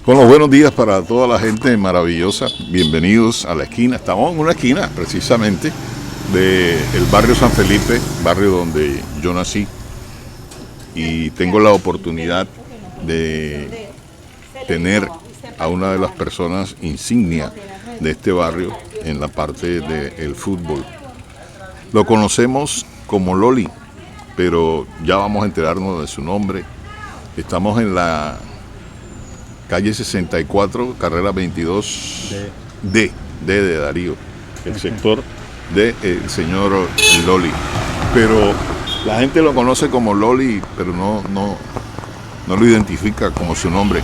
Con los buenos días para toda la gente maravillosa. Bienvenidos a la esquina. Estamos en una esquina precisamente del barrio San Felipe, barrio donde yo nací. Y tengo la oportunidad de tener a una de las personas insignia de este barrio en la parte del fútbol. Lo conocemos como Loli, pero ya vamos a enterarnos de su nombre. Estamos en la calle 64, carrera 22, de Darío, el sector del señor Loli. Pero la gente lo conoce como Loli, pero no lo identifica como su nombre.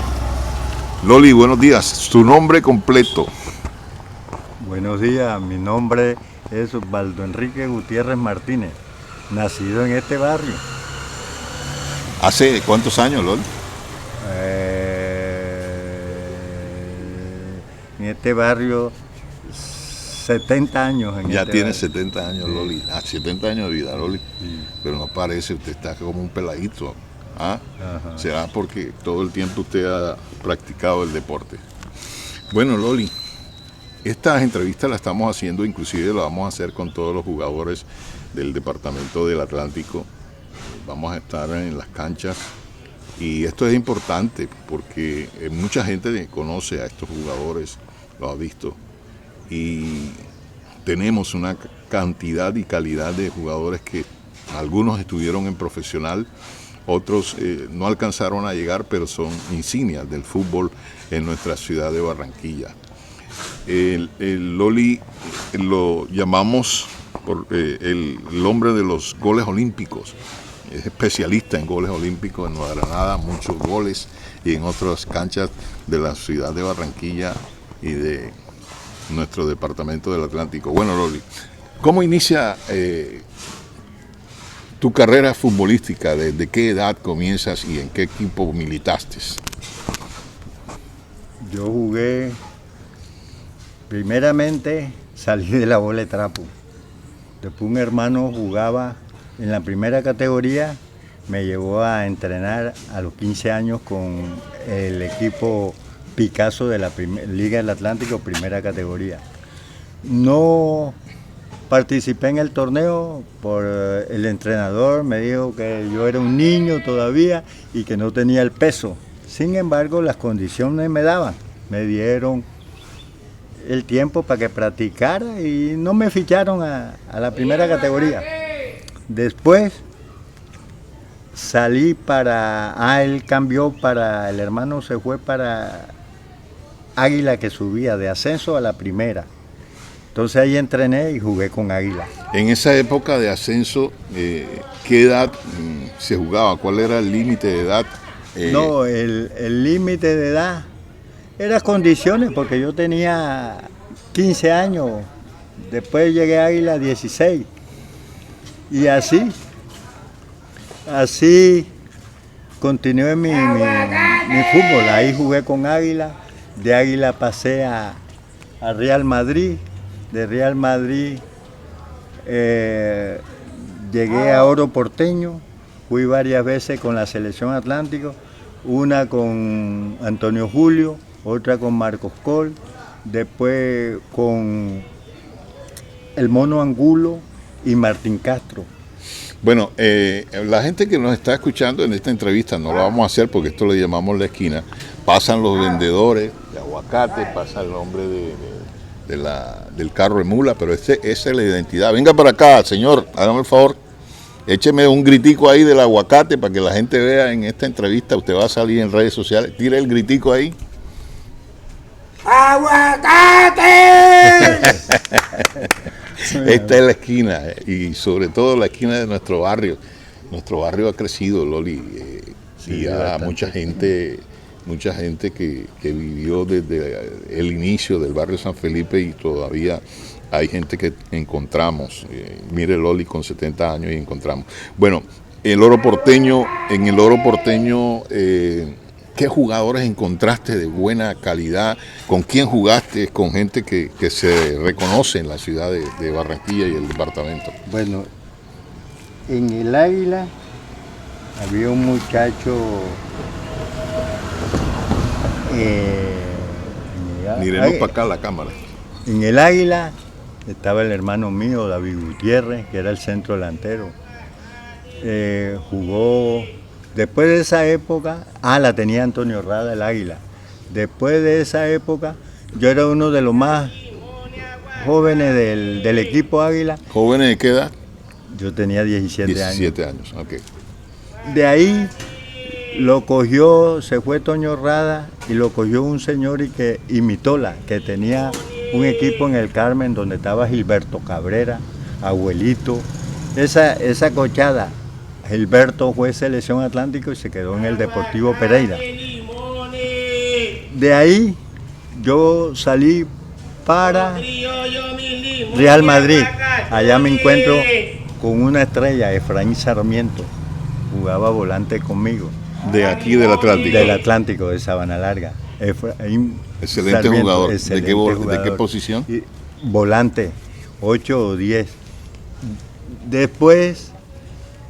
Loli, buenos días. Su nombre completo. Buenos días, mi nombre es Osvaldo Enrique Gutiérrez Martínez, nacido en este barrio. ¿Hace cuántos años, Loli? En este barrio, 70 años. Ya tiene 70 años, Loli. 70 años de vida, Loli. Sí. Pero no parece, usted está como un peladito. ¿Ah? ¿Será porque todo el tiempo usted ha practicado el deporte? Bueno, Loli, estas entrevistas las estamos haciendo, inclusive las vamos a hacer con todos los jugadores del departamento del Atlántico. Vamos a estar en las canchas. Y esto es importante porque mucha gente conoce a estos jugadores, lo ha visto. Y tenemos una cantidad y calidad de jugadores que algunos estuvieron en profesional, otros no alcanzaron a llegar, pero son insignias del fútbol en nuestra ciudad de Barranquilla. El Loli lo llamamos por el hombre de los goles olímpicos. Es especialista en goles olímpicos, en Nueva Granada, muchos goles, y en otras canchas de la ciudad de Barranquilla y de nuestro departamento del Atlántico. Bueno, Loli, ¿cómo inicia tu carrera futbolística? ¿Desde qué edad comienzas y en qué equipo militaste? Yo jugué, primeramente salí de la bola de trapo. Después un hermano jugaba en la primera categoría, me llevó a entrenar a los 15 años con el equipo Picasso de la Liga del Atlántico, primera categoría. No participé en el torneo por el entrenador, me dijo que yo era un niño todavía y que no tenía el peso. Sin embargo, las condiciones me daban, me dieron el tiempo para que practicara y no me ficharon a la primera categoría. Después salí él cambió el hermano se fue para Águila, que subía de ascenso a la primera. Entonces ahí entrené y jugué con Águila. En esa época de ascenso, ¿qué edad se jugaba? ¿Cuál era el límite de edad? No, el límite de edad era condiciones, porque yo tenía 15 años, después llegué a Águila a 16. Y así continué mi fútbol. Ahí jugué con Águila, de Águila pasé a Real Madrid, de Real Madrid llegué a Oro Porteño, fui varias veces con la selección Atlántico, una con Antonio Julio, otra con Marcos Col, después con el Mono Angulo y Martín Castro. Bueno, la gente que nos está escuchando en esta entrevista, no lo vamos a hacer porque esto le llamamos la esquina, pasan los vendedores de aguacate, pasa el hombre del carro de mula, pero esa es la identidad. Venga para acá, señor, hágame el favor, écheme un gritico ahí del aguacate para que la gente vea en esta entrevista. Usted va a salir en redes sociales, tire el gritico ahí. ¡Aguacate! Esta es la esquina, y sobre todo la esquina de nuestro barrio. Nuestro barrio ha crecido, Loli, y hay mucha gente que vivió desde el inicio del barrio San Felipe, y todavía hay gente que encontramos. Mire, Loli con 70 años y encontramos. Bueno, en el Oro Porteño, ¿qué jugadores encontraste de buena calidad? ¿Con quién jugaste? Con gente que se reconoce en la ciudad de Barranquilla y el departamento. Bueno, en el Águila había un muchacho, Miremos para acá la cámara. En el Águila estaba el hermano mío, David Gutiérrez, que era el centro delantero. Jugó, después de esa época, la tenía Antonio Rada, el Águila. Después de esa época, yo era uno de los más jóvenes del equipo Águila. ¿Jóvenes de qué edad? Yo tenía 17 años. 17 años, ok. De ahí lo cogió, se fue Toño Rada y lo cogió un señor que Imitola, que tenía un equipo en el Carmen donde estaba Gilberto Cabrera, Abuelito. Esa cochada, Gilberto fue selección Atlántico y se quedó en el Deportivo Pereira. De ahí yo salí para Real Madrid. Allá me encuentro con una estrella, Efraín Sarmiento, jugaba volante conmigo. De aquí del Atlántico. Del Atlántico, de Sabana Larga. Efraín excelente Sarmiento, jugador. Excelente ¿De qué posición? Volante, 8 o 10. Después,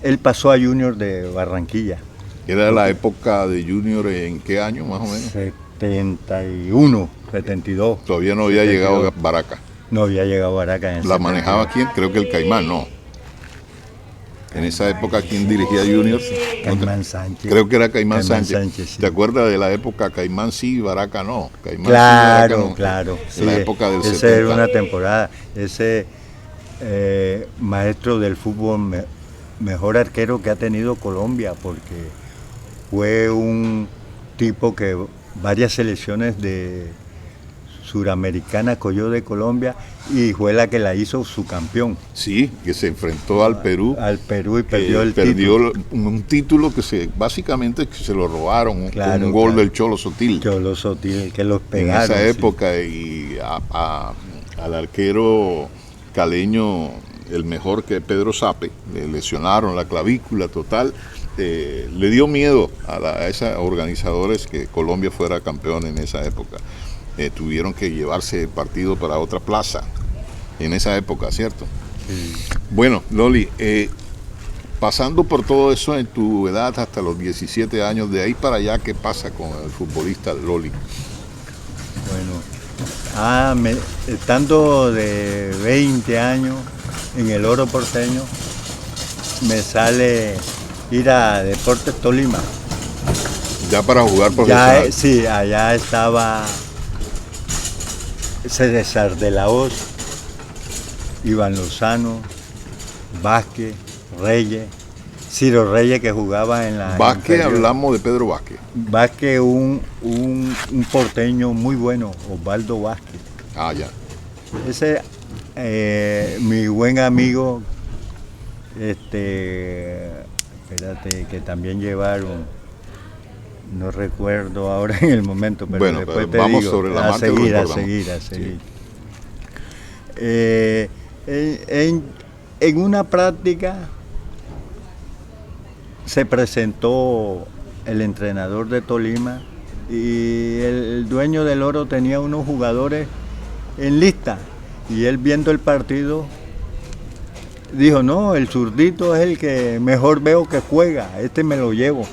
él pasó a Junior de Barranquilla. ¿Era la época de Junior en qué año más o menos? 71, 72. Todavía no había 72. llegado Baraca. No había llegado Baraca. En ¿La manejaba quién? Creo que el Caimán, no. En esa época, ¿quién dirigía Junior? Caimán Sánchez. Creo que era Caimán Sánchez. Sí. ¿Te acuerdas de la época Caimán sí, Baraca no? Caimán claro, sí, Baraca no. claro. En la época del esa 70. era una temporada. Ese maestro del fútbol, mejor arquero que ha tenido Colombia, porque fue un tipo que varias selecciones de Suramericana cogió de Colombia y fue la que la hizo su campeón. Sí, que se enfrentó al Perú. Al Perú y perdió el título. Un título que básicamente se lo robaron, claro, con un gol del Cholo Sotil. Cholo Sotil, que los pegaron. En esa época, y al arquero caleño, el mejor, que Pedro Sape, le lesionaron la clavícula total. Le dio miedo a esos organizadores que Colombia fuera campeón en esa época. Tuvieron que llevarse el partido para otra plaza en esa época, ¿cierto? Sí. Bueno, Loli, pasando por todo eso en tu edad hasta los 17 años, de ahí para allá, ¿qué pasa con el futbolista Loli? Bueno, estando de 20 años en el Oro Porteño, me sale ir a Deportes Tolima. Ya para jugar profesional. Sí, allá estaba César de la Hoz, Iván Lozano, Vázquez, Reyes, Ciro Reyes, que jugaba en la... Vázquez, hablamos de Pedro Vázquez. Vázquez, un porteño muy bueno, Osvaldo Vázquez. Ya. Ese, mi buen amigo, que también llevaron, no recuerdo ahora en el momento, pero bueno, después pero te vamos digo, sobre la a marcha, seguir. Sí. En una práctica se presentó el entrenador de Tolima y el dueño del Oro tenía unos jugadores en lista, y él, viendo el partido, dijo: no, el zurdito es el que mejor veo que juega, me lo llevo.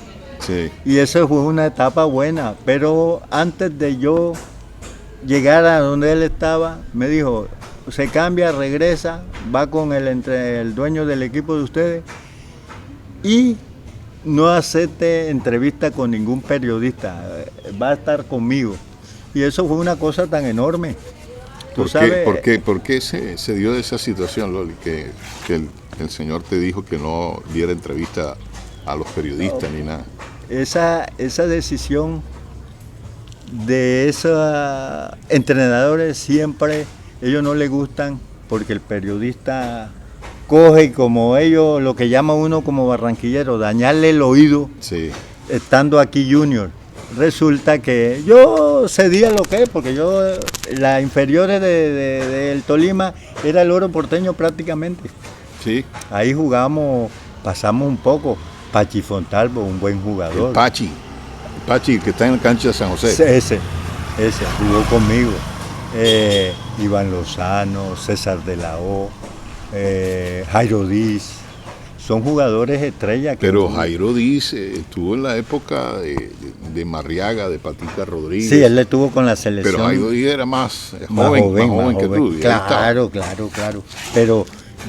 Sí. Y esa fue una etapa buena, pero antes de yo llegar a donde él estaba, me dijo: se cambia, regresa, va con el dueño del equipo de ustedes y no acepte entrevista con ningún periodista, va a estar conmigo. Y eso fue una cosa tan enorme. ¿Por qué se dio esa situación, Loli, que el señor te dijo que no diera entrevista a los periodistas ni nada? Esa decisión de esos entrenadores, siempre ellos no les gustan, porque el periodista coge, como ellos, lo que llama uno como barranquillero, dañarle el oído. Sí. Estando aquí Junior. Resulta que yo cedía lo que es, porque yo, las inferiores del Tolima era el Oro Porteño prácticamente. Sí. Ahí jugamos, pasamos un poco. Pachi Fontalvo, un buen jugador. El Pachi, que está en la cancha de San José. Ese jugó conmigo. Iván Lozano, César de la O, Jairo Diz, son jugadores estrellas. Pero Jairo dice, estuvo en la época de Marriaga, de Patica Rodríguez. Sí, él estuvo con la selección. Pero Jairo Díaz era más joven que tú. Claro. Pero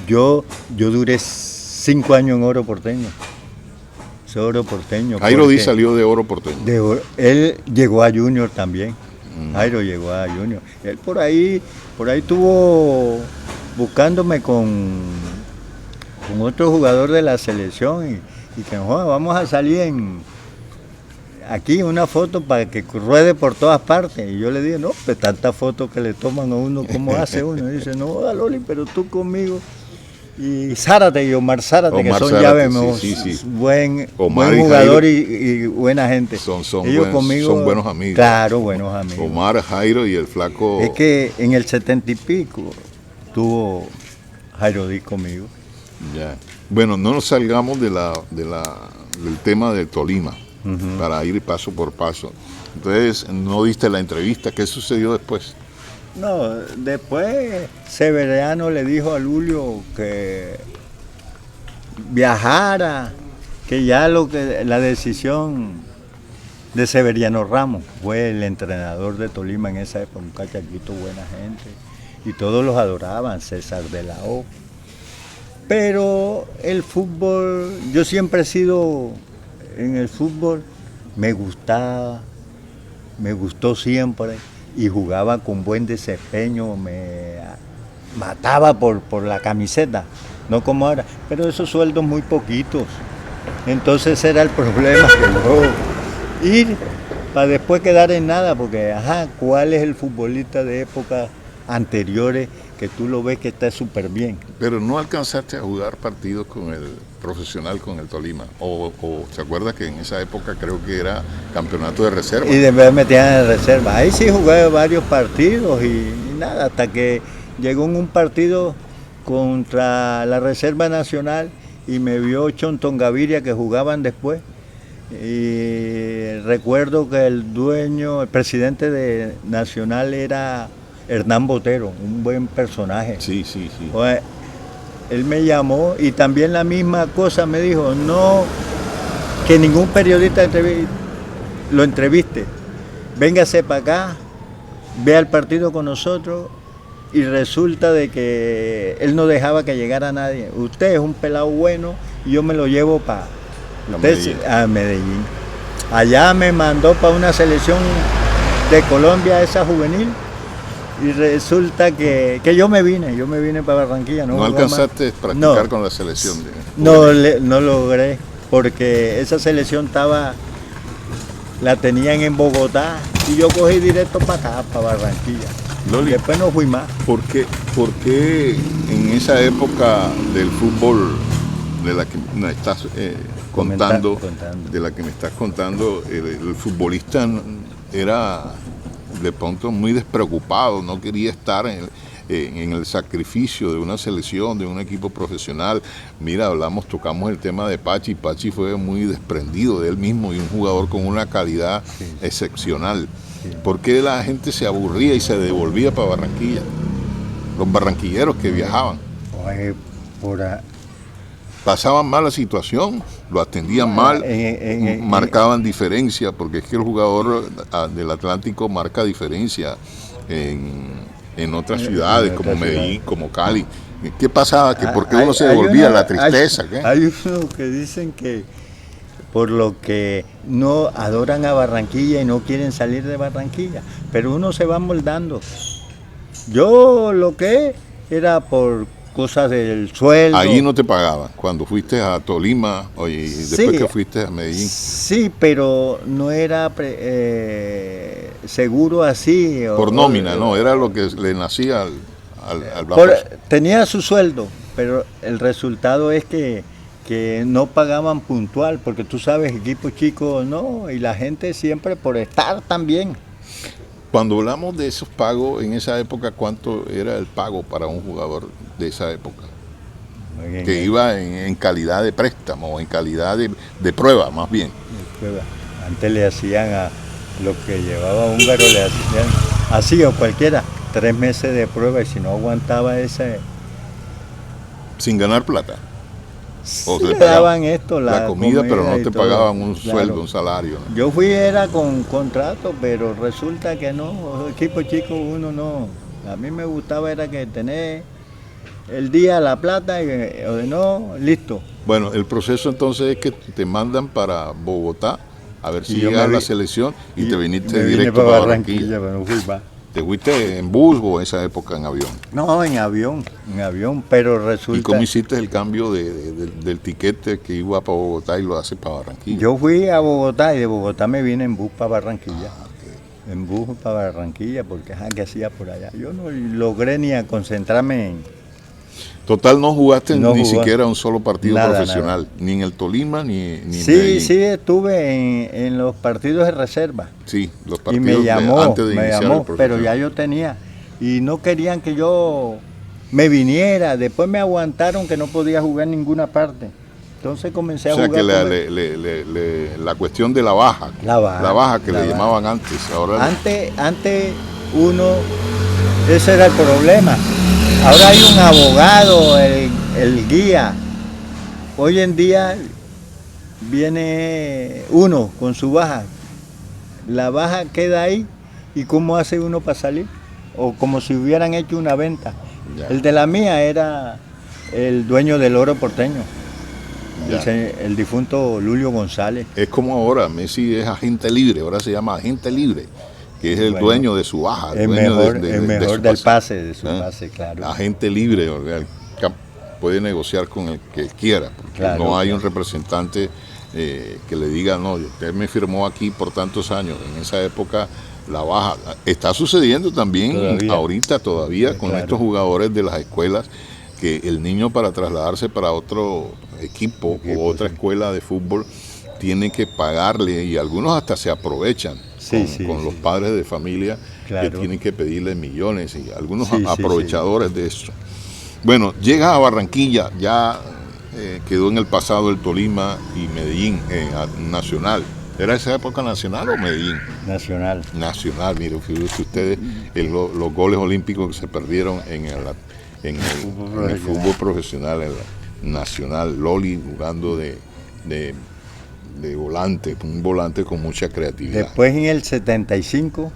yo duré 5 años en Oro Porteño. Oro Porteño. Jairo Díaz salió de Oro Porteño. Él llegó a Junior también. Jairo llegó a Junior. Él por ahí estuvo buscándome con otro jugador de la selección y que vamos a salir aquí una foto para que ruede por todas partes. Y yo le dije, no, pues tantas fotos que le toman a uno, ¿cómo hace uno? Y dice, no, Loli, pero tú conmigo. Y Zárate y Omar Zárate, que son llaves, sí. Buen jugador y buena gente. Ellos conmigo, son buenos amigos. Claro, buenos amigos. Omar, Jairo y el flaco. Es que en el 70 y pico tuvo Jairo Díaz conmigo. Ya. Bueno, no nos salgamos del tema de Tolima, para ir paso por paso. Entonces, ¿no diste la entrevista? ¿Qué sucedió después? No, después Severiano le dijo a Lulio que viajara, que ya la decisión de Severiano Ramos, fue el entrenador de Tolima en esa época, un cachallito, buena gente, y todos los adoraban, César de la O. Pero el fútbol, yo siempre he sido, en el fútbol, me gustó siempre. Y jugaba con buen desempeño, me mataba por la camiseta, no como ahora, pero esos sueldos muy poquitos. Entonces era el problema, que ir para después quedar en nada, porque ¿cuál es el futbolista de épocas anteriores que tú lo ves que está súper bien? Pero no alcanzaste a jugar partidos con el profesional, con el Tolima, o ¿se acuerda que en esa época creo que era campeonato de reserva? Y después metían en reserva. Ahí sí jugué varios partidos y nada, hasta que llegó en un partido contra la Reserva Nacional y me vio Chonton Gaviria, que jugaban después. Y recuerdo que el presidente de Nacional era Hernán Botero, un buen personaje. Sí. Pues, él me llamó y también la misma cosa me dijo, no, que ningún periodista lo entreviste, véngase para acá, vea el partido con nosotros, y resulta de que él no dejaba que llegara nadie. Usted es un pelado bueno y yo me lo llevo a Medellín. Allá me mandó para una selección de Colombia, esa juvenil. Y resulta que yo me vine para Barranquilla. ¿No alcanzaste a practicar con la selección? No logré, porque esa selección la tenían en Bogotá y yo cogí directo para acá, para Barranquilla. Loli, después no fui más. ¿Por qué en esa época del fútbol de la que me estás contando, el futbolista era de pronto muy despreocupado, no quería estar en el sacrificio de una selección, de un equipo profesional? Mira, tocamos el tema de Pachi. Pachi fue muy desprendido de él mismo y un jugador con una calidad excepcional. Sí. ¿Por qué la gente se aburría y se devolvía para Barranquilla? Los barranquilleros que viajaban. Pasaban mal la situación, lo atendían mal, marcaban diferencia, porque es que el jugador del Atlántico marca diferencia en otras ciudades como Medellín, como Cali. ¿Qué pasaba? ¿Por qué uno se devolvía? ¿La tristeza? Hay unos que dicen que por lo que no adoran a Barranquilla y no quieren salir de Barranquilla, pero uno se va moldando. Yo lo que era por cosas del sueldo. Ahí no te pagaban cuando fuiste a Tolima y después que fuiste a Medellín. Sí, pero no era seguro así. Por nómina, no, era lo que le nacía al tenía su sueldo, pero el resultado es que no pagaban puntual, porque tú sabes, equipos chicos no, y la gente siempre por estar también. Cuando hablamos de esos pagos, en esa época, ¿cuánto era el pago para un jugador de esa época? Que iba en calidad de préstamo, o en calidad de prueba, más bien. Antes le hacían a lo que llevaba húngaro, le hacían así o cualquiera, 3 meses de prueba, y si no aguantaba ese... Sin ganar plata. O Sí, te le pagaban daban esto, la comida, pero no y te todo. pagaban un Claro. sueldo, un salario, ¿no? Yo fui era con contrato, pero resulta que no, equipo chico uno no. A mí me gustaba era que tener el día la plata y o de no, listo. Bueno, el proceso entonces es que te mandan para Bogotá a ver si Y yo llegas me a la vi, selección y te viniste me vine directo para para Barranquilla. Barranquilla, pero no fui más. ¿Te fuiste en bus o en esa época en avión? No, en avión, pero ¿Y cómo resulta, hiciste el cambio del tiquete que iba para Bogotá y lo haces para Barranquilla? yo fui a Bogotá y de Bogotá me vine en bus para Barranquilla. En bus para Barranquilla, porque ¿qué hacía por allá? Yo no logré ni a concentrarme en, Total, no jugaste no ni jugó siquiera un solo partido nada, profesional, nada. ni en el Tolima ni en Sí, Medellín. sí, estuve en los partidos de reserva Sí, los y me partidos antes de me iniciar el llamó, pero ya profesional. yo tenía y no querían que yo me viniera. Después me aguantaron que no podía jugar en ninguna parte. Entonces comencé O a sea que jugar la cuestión de la baja que la le baja. llamaban antes, ahora Antes uno, ese era el problema. Ahora hay un abogado, el guía. Hoy en día viene uno con su baja. La baja queda ahí y cómo hace uno para salir. O como si hubieran hecho una venta. Ya. El de la mía era el dueño del Oro Porteño, Ya. el difunto Lulio González. Es como ahora, Messi es agente libre, ahora se llama agente libre, que es el Bueno, dueño de su baja, el Es dueño mejor, de es mejor su del pase. pase, de su ¿Ah? pase, claro. Agente libre, o sea, puede negociar con el que quiera, porque Claro, no hay claro. un representante que le diga, no, usted me firmó aquí por tantos años. En esa época la baja está sucediendo también Todavía. ahorita todavía con Claro. estos jugadores de las escuelas, que el niño para trasladarse para otro equipo o otra sí. escuela de fútbol tiene que pagarle, y algunos hasta se aprovechan Sí, con los sí. padres de familia, Claro. que tienen que pedirle millones, y algunos Sí, sí, aprovechadores de eso. Bueno, llega a Barranquilla, ya quedó en el pasado el Tolima y Medellín, Nacional. ¿Era esa época Nacional o Medellín? Nacional. Nacional, mire, fíjense ustedes los goles olímpicos que se perdieron en el fútbol profesional, Nacional, Loli jugando de volante, un volante con mucha creatividad. Después en el 75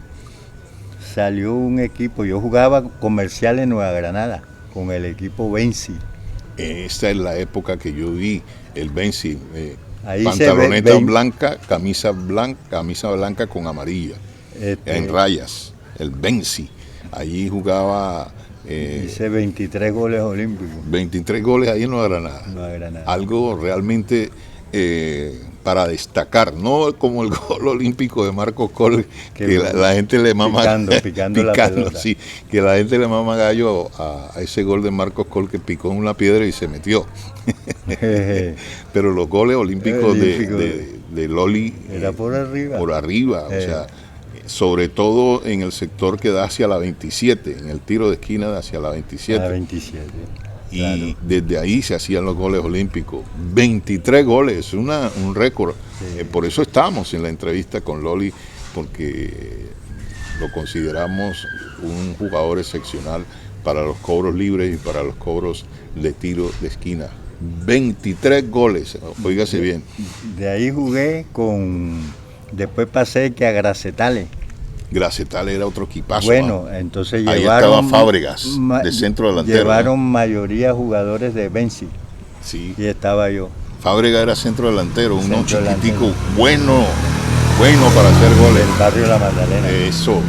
salió un equipo, yo jugaba comercial en Nueva Granada con el equipo Benzi. Esta es la época que yo vi el Benzi, Ahí pantaloneta blanca, camisa blanca con amarilla, en rayas, el Benzi. Allí jugaba hice 23 goles olímpicos. 23 goles ahí en Nueva Granada. Nueva Granada. Algo realmente para destacar, no como el gol olímpico de Marcos Col, que la gente le mama picando la pelota. Sí, que la gente le mama gallo a ese gol de Marcos Col, que picó en una piedra y se metió. Pero los goles olímpicos de Loli era por arriba. Por arriba, o sea, sobre todo en el sector que da hacia la 27, en el tiro de esquina hacia la 27. La 27. Y claro. desde ahí se hacían los goles olímpicos. 23 goles, un récord. Sí. Por eso estamos en la entrevista con Loli, porque lo consideramos un jugador excepcional para los cobros libres y para los cobros de tiro de esquina. 23 goles, óigase bien. De ahí jugué después pasé que a Gracetales. Gracetales era otro equipazo. Bueno, entonces ahí llevaron... estaba Fábregas, de centro delantero. Llevaron mayoría jugadores de Benzi. Sí. Y estaba yo. Fábregas era centro delantero, uno chiquitico, delantero. bueno para hacer goles. Del barrio La Magdalena. Eso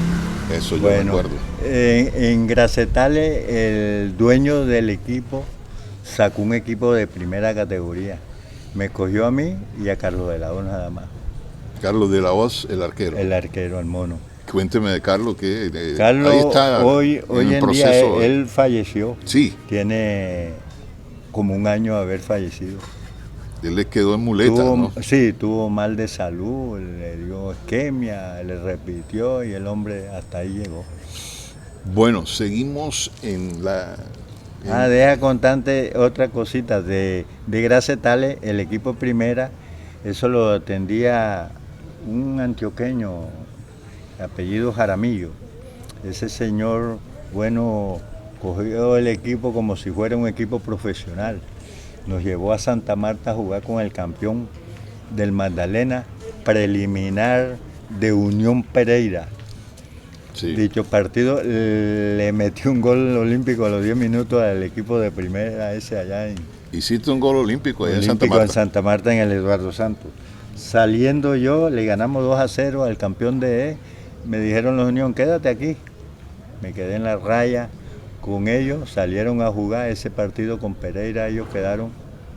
yo me acuerdo. En Gracetales el dueño del equipo sacó un equipo de primera categoría. Me cogió a mí y a Carlos de la Hoz nada más. Carlos de la Hoz, el arquero. El arquero, el mono. Cuénteme de Carlos, que Carlos, ahí está hoy en proceso. Día él falleció. Sí. Tiene como un año de haber fallecido. Él le quedó en muletas, ¿no? Sí, tuvo mal de salud, le dio isquemia, le repitió y el hombre hasta ahí llegó. Bueno, seguimos en la... Deja contarte otra cosita. De Gracetales, el equipo primera, eso lo atendía un antioqueño, apellido Jaramillo. Ese señor, bueno, cogió el equipo como si fuera un equipo profesional. nos llevó a Santa Marta a jugar con el campeón del Magdalena, preliminar de Unión Pereira. Sí. Dicho partido le metió un gol olímpico a los 10 minutos al equipo de primera ese allá en Hiciste un gol olímpico allá Olímpico en Santa Marta. en Santa Marta, en el Eduardo Santos. Saliendo yo, le ganamos 2-0 al campeón de E. Me dijeron los Unión, quédate aquí. Me quedé en la raya con ellos, salieron a jugar ese partido con Pereira, ellos quedaron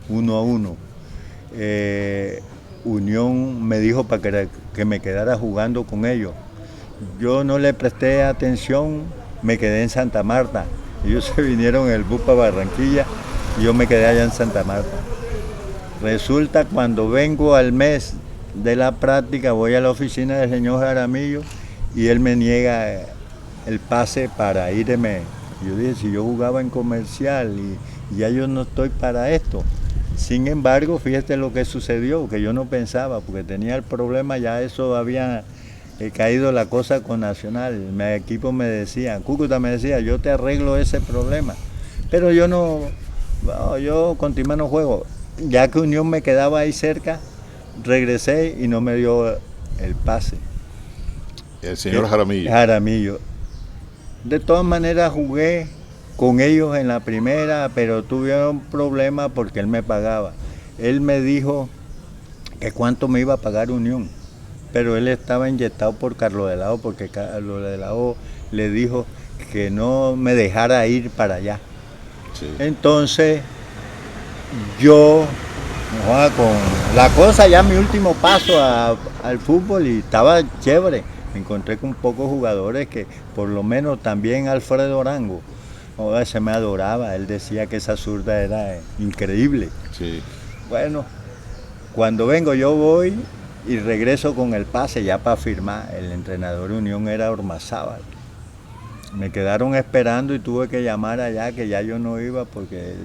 1-1. Unión me dijo para que me quedara jugando con ellos. Yo no le presté atención, me quedé en Santa Marta. Ellos se vinieron en el bus para Barranquilla y yo me quedé allá en Santa Marta. Resulta cuando vengo al mes de la práctica, voy a la oficina del señor Jaramillo y él me niega el pase para irme. Yo dije, si yo jugaba en Comercial y ya yo no estoy para esto. Sin embargo, fíjate lo que sucedió, que yo no pensaba, porque tenía el problema, ya eso había caído la cosa con Nacional. Mi equipo me decía, Cúcuta me decía, yo te arreglo ese problema. Pero yo yo con Timá no juego. Ya que Unión me quedaba ahí cerca, regresé y no me dio el pase. El señor Jaramillo. Jaramillo. De todas maneras jugué con ellos en la primera, pero tuve un problema porque él me pagaba. Él me dijo que cuánto me iba a pagar Unión, pero él estaba inyectado por Carlos de Lao, porque Carlos de Lao le dijo que no me dejara ir para allá. Sí. Entonces, yo, con la cosa, ya mi último paso al fútbol, y estaba chévere. Me encontré con pocos jugadores que, por lo menos también Alfredo Arango, se me adoraba, él decía que esa zurda era increíble. Sí. Bueno, cuando vengo yo voy y regreso con el pase ya para firmar. El entrenador de Unión era Ormazábal. Me quedaron esperando y tuve que llamar allá, que ya yo no iba porque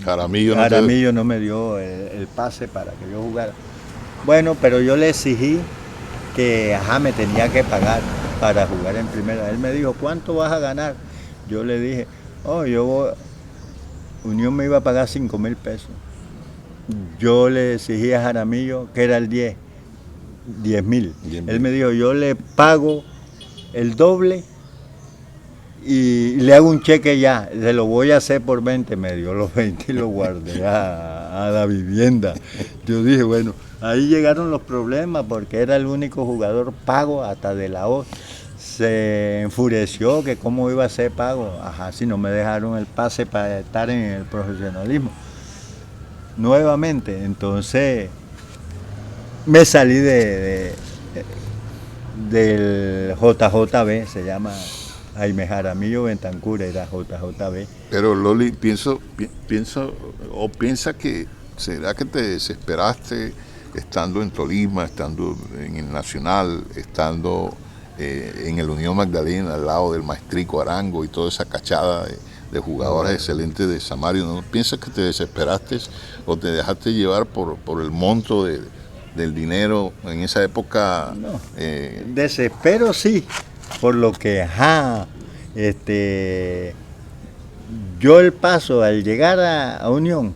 Jaramillo no me dio el pase para que yo jugara. Bueno, pero yo le exigí que me tenía que pagar para jugar en primera. Él me dijo, ¿cuánto vas a ganar? Yo le dije, Unión me iba a pagar 5,000 pesos. Yo le exigí a Jaramillo que era el 10,000. Él me dijo, yo le pago el doble y le hago un cheque ya, se lo voy a hacer por 20. Me dio los 20 y lo guardé a la vivienda. Yo dije, bueno, ahí llegaron los problemas porque era el único jugador pago hasta de la O. Se enfureció que cómo iba a ser pago. Si no me dejaron el pase para estar en el profesionalismo. Nuevamente, entonces me salí del JJB, se llama Jaime Jaramillo Bentancur, era JJB. Pero Loli, piensa que será que te desesperaste estando en Tolima, estando en el Nacional, estando en el Unión Magdalena, al lado del Maestrico Arango y toda esa cachada de jugadores excelentes de Samario. ¿No piensas que te desesperaste o te dejaste llevar por el monto del dinero en esa época? No, desespero sí, por lo que yo el paso al llegar a Unión,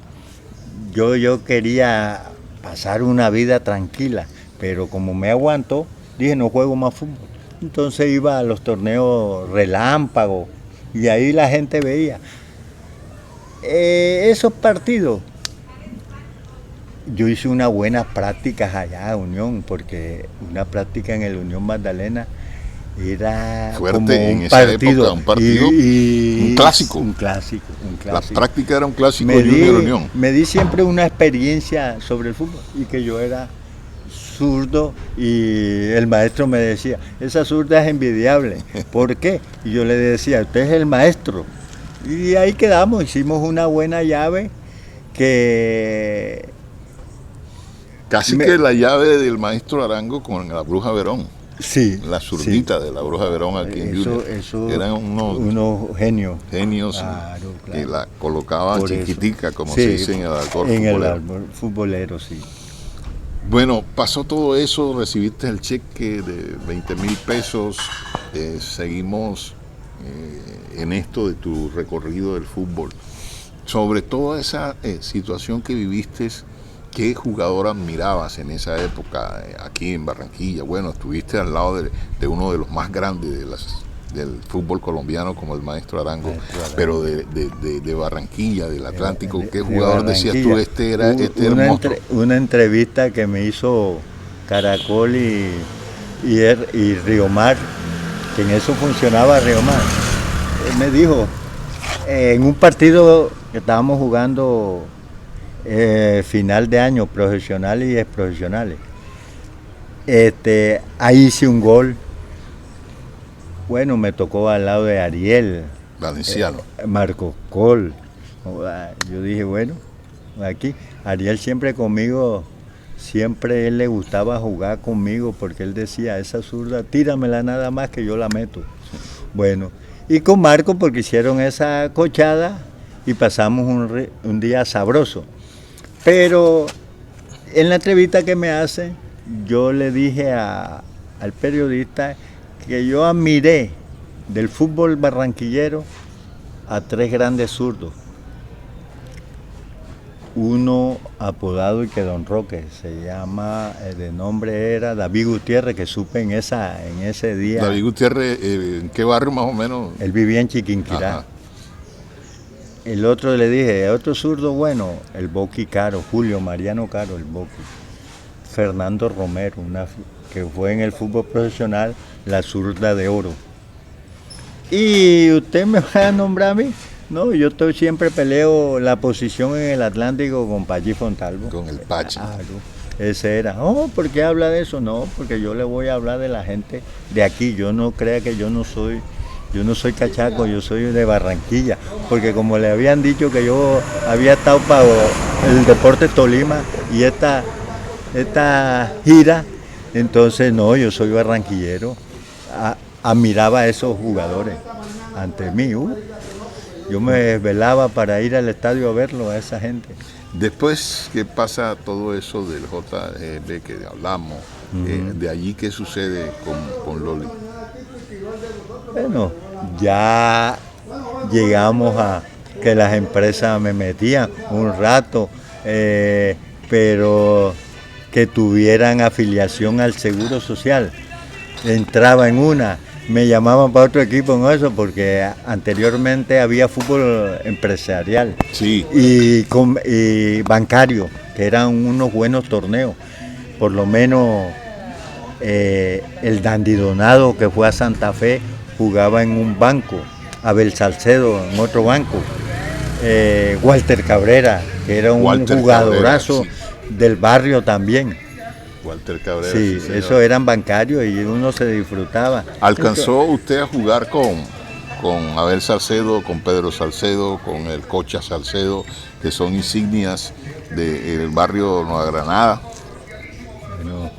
yo quería pasar una vida tranquila, pero como me aguantó, dije no juego más fútbol. Entonces iba a los torneos relámpagos y ahí la gente veía. Esos partidos, yo hice unas buenas prácticas allá a Unión, porque una práctica en el Unión Magdalena era fuerte como en esa época, un partido, un clásico. Un clásico. La práctica era un clásico Junior Unión. Me di siempre una experiencia sobre el fútbol y que yo era zurdo y el maestro me decía, esa zurda es envidiable. ¿Por qué? Y yo le decía, usted es el maestro. Y ahí quedamos, hicimos una buena llave que... Casi que la llave del maestro Arango con la Bruja Verón. Sí. La zurdita de la Bruja Verón aquí en Junior. Eran unos genios. Claro. Que la colocaban chiquitica, como se dice en el alcohol futbolero. El árbol futbolero, sí. Bueno, pasó todo eso, recibiste el cheque de 20,000 pesos, seguimos en esto de tu recorrido del fútbol. sobre toda esa situación que viviste, ¿qué jugador admirabas en esa época aquí en Barranquilla? Bueno, estuviste al lado de uno de los más grandes del fútbol colombiano como el maestro Arango, pero de Barranquilla, del Atlántico, ¿qué jugador decías tú, este era hermoso? Una entrevista que me hizo Caracol y Río Mar, que en eso funcionaba Río Mar. Él me dijo, en un partido que estábamos jugando final de año, profesionales y exprofesionales, ahí hice un gol. Bueno, me tocó al lado de Ariel Valenciano, Marcos Col. Yo dije, bueno, aquí Ariel siempre conmigo, siempre él le gustaba jugar conmigo porque él decía, esa zurda, tíramela nada más que yo la meto. Bueno, y con Marco porque hicieron esa cochada y pasamos un día sabroso. Pero en la entrevista que me hace, yo le dije al periodista que yo admiré del fútbol barranquillero a 3 grandes zurdos. Uno apodado y que Don Roque, se llama, de nombre era David Gutiérrez, que supe en ese día. David Gutiérrez, ¿en qué barrio más o menos? Él vivía en Chiquinquirá. Ajá. El otro le dije, otro zurdo bueno, el Boqui Caro, Julio Mariano Caro, el Boqui. Fernando Romero, que fue en el fútbol profesional la zurda de oro. ¿Y usted me va a nombrar a mí? No, yo siempre peleo la posición en el Atlántico con Pachi Fontalvo. Con el Pachi. Claro, ese era. Oh, ¿por qué habla de eso? No, porque yo le voy a hablar de la gente de aquí. Yo no crea que yo no soy cachaco, yo soy de Barranquilla. Porque como le habían dicho que yo había estado para el Deportes Tolima y esta gira, entonces no, yo soy barranquillero. Admiraba a esos jugadores ante mí. Yo me desvelaba para ir al estadio a verlo, a esa gente. Después que pasa todo eso del JB que hablamos, de allí, ¿qué sucede con Loli? Bueno, ya llegamos a que las empresas me metían un rato, pero que tuvieran afiliación al Seguro Social. Entraba en una, me llamaban para otro equipo en eso, porque anteriormente había fútbol empresarial, sí, y bancario, que eran unos buenos torneos. Por lo menos el Dandy Donado, que fue a Santa Fe, jugaba en un banco, Abel Salcedo en otro banco, Walter Cabrera, que era un jugadorazo Cabrera, sí, del barrio también. Walter Cabrera. Sí, sí, esos eran bancarios y uno se disfrutaba. ¿Alcanzó usted a jugar con Abel Salcedo, con Pedro Salcedo, con el Cocha Salcedo, que son insignias del barrio Nueva Granada? Bueno,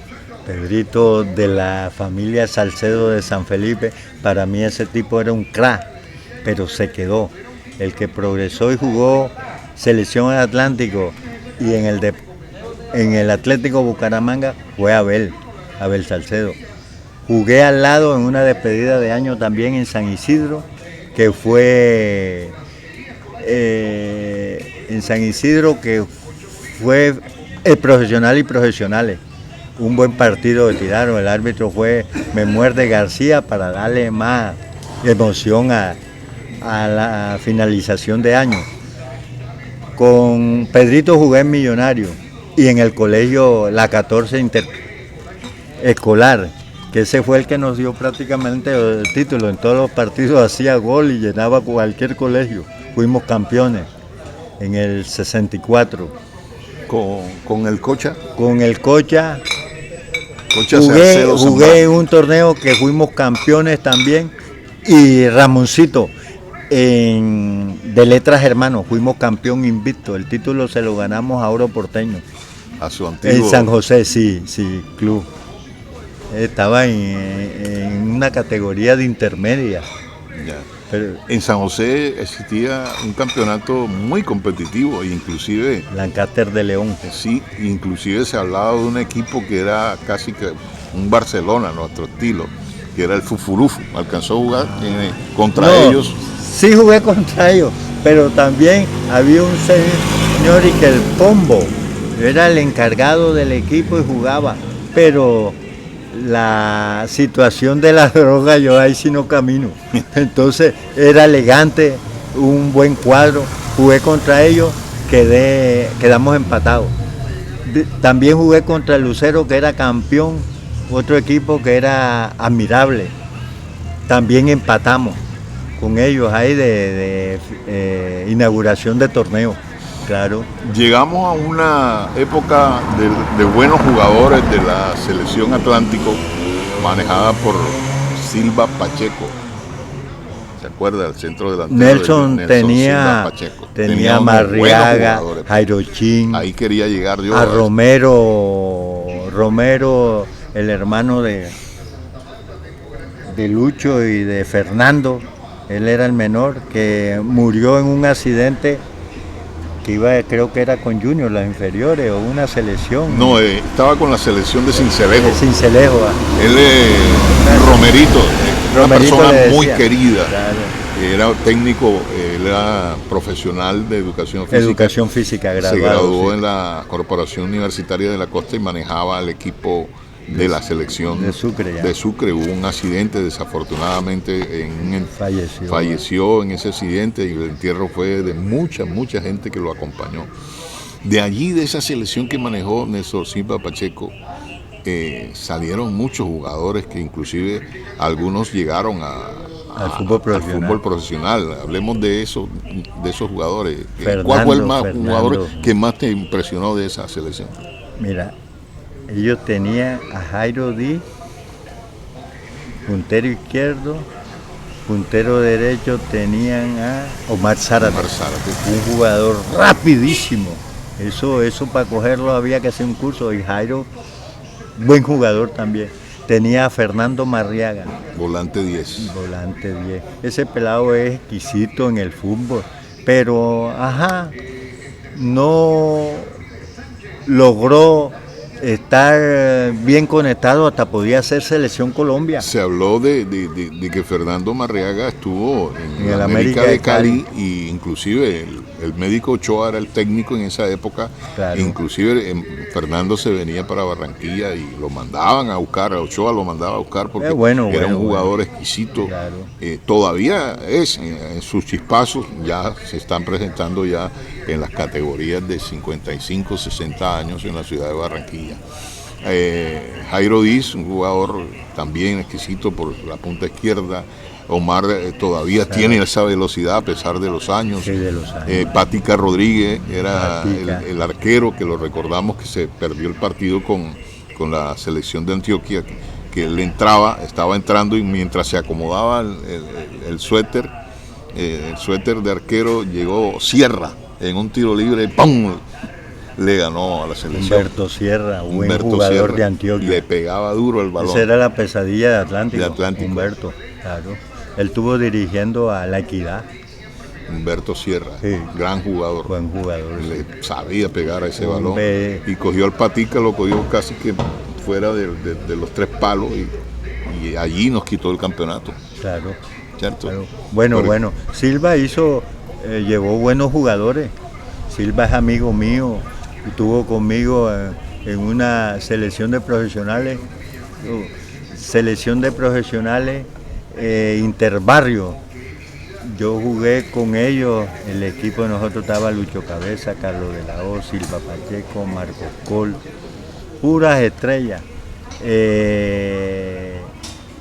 Pedrito, de la familia Salcedo de San Felipe, para mí ese tipo era un crack, pero se quedó. El que progresó y jugó selección en Atlántico y en el Atlético Bucaramanga fue Abel Salcedo. Jugué al lado en una despedida de año también en San Isidro, que fue en San Isidro, que fue el profesional y profesionales. Un buen partido de tiraron, el árbitro fue Memuerde García para darle más emoción a la finalización de año. Con Pedrito jugué en Millonario y en el colegio La 14 Escolar, que ese fue el que nos dio prácticamente el título. En todos los partidos hacía gol y llenaba cualquier colegio. Fuimos campeones en el 64. ¿Con el Cocha? Con el Cocha. Jugué en un torneo que fuimos campeones también. Y Ramoncito, de Letras Hermanos, fuimos campeón invicto. El título se lo ganamos a Oro Porteño. A su antiguo... En San José, sí, club. Estaba en una categoría de intermedia. Ya. Pero en San José existía un campeonato muy competitivo, inclusive... Lancaster de León. Sí, inclusive se hablaba de un equipo que era casi que un Barcelona, nuestro estilo, que era el Fufurufu. ¿Alcanzó a jugar contra ellos? Sí, jugué contra ellos, pero también había un señor y que el Pombo era el encargado del equipo y jugaba, pero la situación de la droga yo ahí sí no camino. Entonces era elegante, un buen cuadro, jugué contra ellos, quedamos empatados. También jugué contra el Lucero, que era campeón, otro equipo que era admirable. También empatamos con ellos ahí de inauguración de torneo, claro. Llegamos a una época de buenos jugadores de la selección Atlántico, manejada por Silva Pacheco. ¿Se acuerda? El centro delantero Nelson tenía Marriaga, Jairo Chin, ahí quería llegar yo. A Romero, el hermano de Lucho y de Fernando, él era el menor, que murió en un accidente que iba, creo que era con Junior, las inferiores, o una selección. No, estaba con la selección de Cincelejo. De Cincelejo. Él es Romerito, una persona muy querida. Claro. Era técnico, él era profesional de educación física. Educación física, graduado. Se graduó sí. en la Corporación Universitaria de la Costa y manejaba el equipo de la selección de Sucre. De Sucre. Hubo un accidente, desafortunadamente falleció en ese accidente, y el entierro fue de mucha gente que lo acompañó. De allí, de esa selección que manejó Nelson Silva Pacheco, salieron muchos jugadores que inclusive algunos llegaron al fútbol profesional. Hablemos de esos jugadores. ¿Cuál fue el jugador que más te impresionó de esa selección? Mira, ellos tenían a Jairo Díaz, puntero izquierdo, puntero derecho tenían a Omar Zárate, un jugador rapidísimo. Eso para cogerlo había que hacer un curso, y Jairo, buen jugador también. Tenía a Fernando Marriaga. Volante 10. Ese pelado es exquisito en el fútbol, pero no logró estar bien conectado, hasta podía ser selección Colombia. Se habló de que Fernando Marriaga estuvo en el América de Cali, y inclusive el médico Ochoa era el técnico en esa época. Claro. Inclusive Fernando se venía para Barranquilla y lo mandaban a buscar, a Ochoa lo mandaba a buscar porque era un jugador exquisito. Claro. Todavía en sus chispazos ya se están presentando ya en las categorías de 55, 60 años en la ciudad de Barranquilla. Jairo Díaz, un jugador también exquisito por la punta izquierda. Omar todavía tiene esa velocidad a pesar de los años. Sí, de los años. Pática Rodríguez era el arquero, que lo recordamos que se perdió el partido con la selección de Antioquia, que él estaba entrando, y mientras se acomodaba el suéter de arquero, llegó Sierra en un tiro libre, ¡pum!, le ganó a la selección. Humberto Sierra, buen jugador de Antioquia. Le pegaba duro el balón. Esa era la pesadilla de Atlántico. Humberto, claro. Él estuvo dirigiendo a La Equidad. Humberto Sierra, sí. Gran jugador. Buen jugador. Le sabía pegar a ese balón. Y cogió al Patica, lo cogió casi que fuera de los 3 palos, y allí nos quitó el campeonato. Claro. ¿Cierto? Claro. Bueno. Silva llevó buenos jugadores. Silva es amigo mío. Estuvo conmigo en una selección de profesionales. Interbarrio. Yo jugué con ellos, el equipo de nosotros estaba Lucho Cabeza, Carlos de la O, Silva Pacheco, Marcos Col, puras estrellas.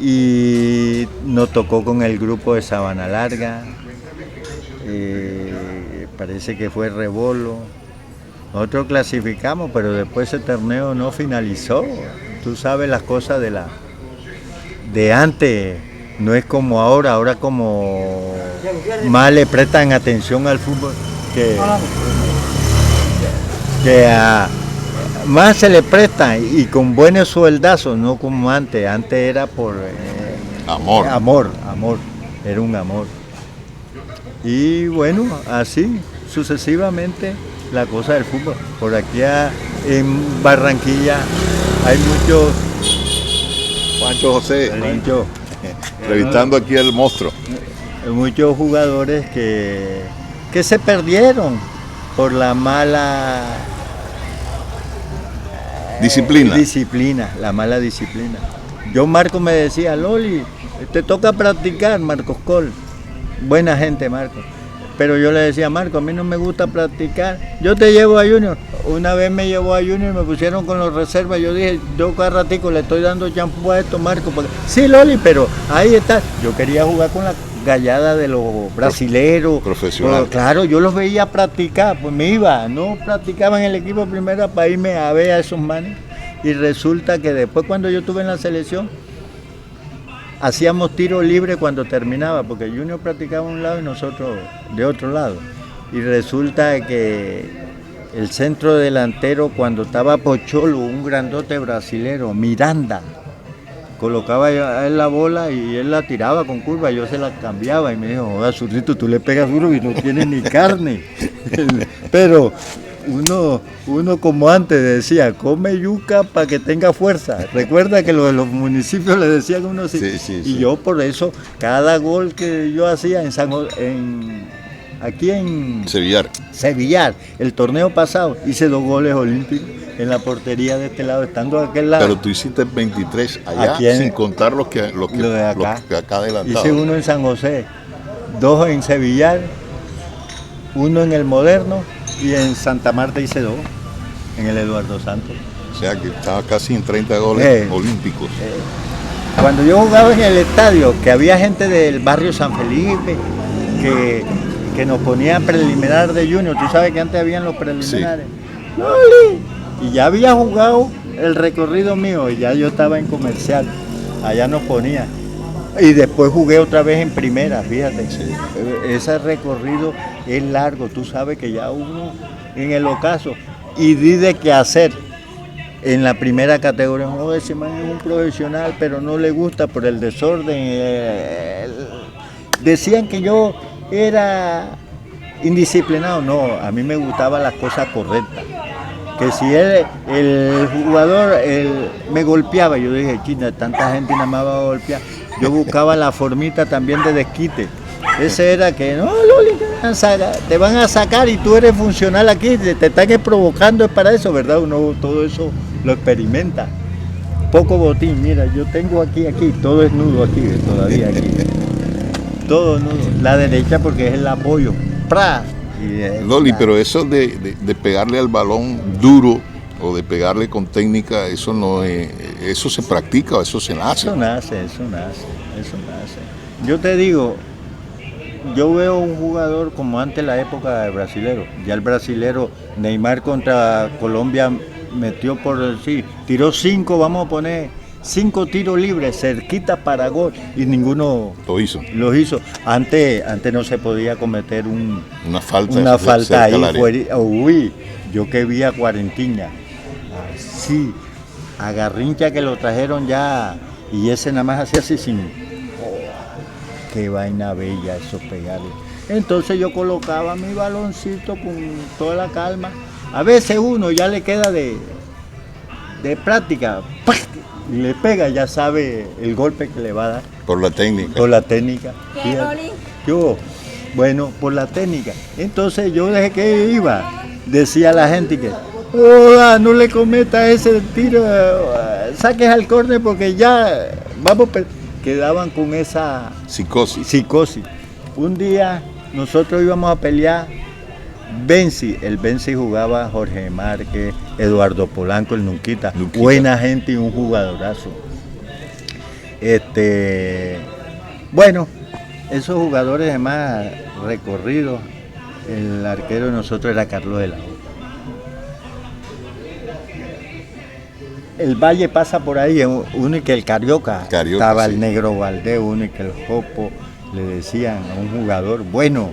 Y nos tocó con el grupo de Sabana Larga, parece que fue Rebolo. Nosotros clasificamos, pero después ese torneo no finalizó. Tú sabes las cosas de antes. No es como ahora como más le prestan atención al fútbol, más se le prestan, y con buenos sueldazos, no como antes. Antes era por amor, era un amor. Y bueno, así sucesivamente la cosa del fútbol. Por aquí en Barranquilla hay muchos... Juancho José. Entrevistando aquí al monstruo. Muchos jugadores que que se perdieron por la mala disciplina. la mala disciplina. Yo, Marco me decía, Loli, te toca practicar, Marcos Col. Buena gente, Marco. Pero yo le decía, Marco, a mí no me gusta practicar. Yo te llevo a Junior. Una vez me llevó a Junior y me pusieron con los reservas. Yo dije, yo cada ratico le estoy dando champú a esto, Marco. Porque... Sí, Loli, pero ahí está. Yo quería jugar con la gallada de los brasileros. Profesional. Claro, yo los veía practicar. Pues me iba, no practicaba en el equipo primera para irme a ver a esos manes. Y resulta que después cuando yo estuve en la selección, hacíamos tiro libre cuando terminaba, porque Junior practicaba un lado y nosotros de otro lado. Y resulta que el centro delantero, cuando estaba Pocholo, un grandote brasilero, Miranda, colocaba a él la bola y él la tiraba con curva, yo se la cambiaba y me dijo, joder, Zurrito, tú le pegas duro y no tienes ni carne. Pero uno como antes decía, come yuca para que tenga fuerza. Recuerda que los municipios le decían a uno así. Sí. Y yo por eso, cada gol que yo hacía aquí en Sevillar, el torneo pasado, hice 2 goles olímpicos en la portería de este lado, estando de aquel lado. Pero tú hiciste 23 allá, sin contar los que acá adelantados. Hice 1 en San José, 2 en Sevillar, 1 en el Moderno, y en Santa Marta hice 2, en el Eduardo Santos. O sea que estaba casi en 30 goles olímpicos. Cuando yo jugaba en el estadio, que había gente del barrio San Felipe, que nos ponían preliminar de Junior, tú sabes que antes habían los preliminares. Sí. ¡Loli! Y ya había jugado el recorrido mío, y ya yo estaba en Comercial, allá nos ponía. Y después jugué otra vez en primera, fíjate. Sí. Ese recorrido es largo, tú sabes que ya uno en el ocaso, y di de qué hacer en la primera categoría. Ese man es un profesional, pero no le gusta por el desorden. Decían que yo era indisciplinado. No, a mí me gustaban las cosas correctas. Que si el jugador me golpeaba, yo dije, china, tanta gente nada más va a golpear. Yo buscaba la formita también de desquite. Ese era que, no, Loli, te van a sacar y tú eres funcional aquí, te están provocando, es para eso, ¿verdad? Uno todo eso lo experimenta. Poco botín, mira, yo tengo aquí, todo es nudo aquí, todavía aquí. Todo nudo. La derecha porque es el apoyo. ¡Pra! Loli, pero eso de pegarle al balón duro o de pegarle con técnica, eso no es, eso se practica o eso se nace. Eso nace. Yo te digo, yo veo un jugador como antes la época del brasilero. Ya el brasilero, Neymar contra Colombia metió tiró 5, vamos a poner 5 tiros libres, cerquita para gol, y ninguno los hizo. Antes no se podía cometer una falta ahí. Uy, yo que vi a Cuarentiña, así, a Garrincha que lo trajeron ya, y ese nada más hacía así sin... qué vaina bella eso pegarle. Entonces yo colocaba mi baloncito con toda la calma. A veces uno ya le queda de práctica, ¡pac! Y le pega, ya sabe el golpe que le va a dar. Por la técnica. ¿Qué, Loli? Yo, bueno, por la técnica. Entonces yo desde que iba, decía a la gente que, no le cometa ese tiro, saques al córner porque ya vamos, quedaban con esa psicosis. Un día nosotros íbamos a pelear el Benzi jugaba Jorge Márquez, Eduardo Polanco, el Nunquita, buena gente y un jugadorazo. Bueno, esos jugadores de más recorridos, el arquero de nosotros era Carlos de la O. El Valle pasa por ahí, uno y que el Carioca estaba el Negro Valdés, uno y que el Jopo, le decían a un jugador bueno.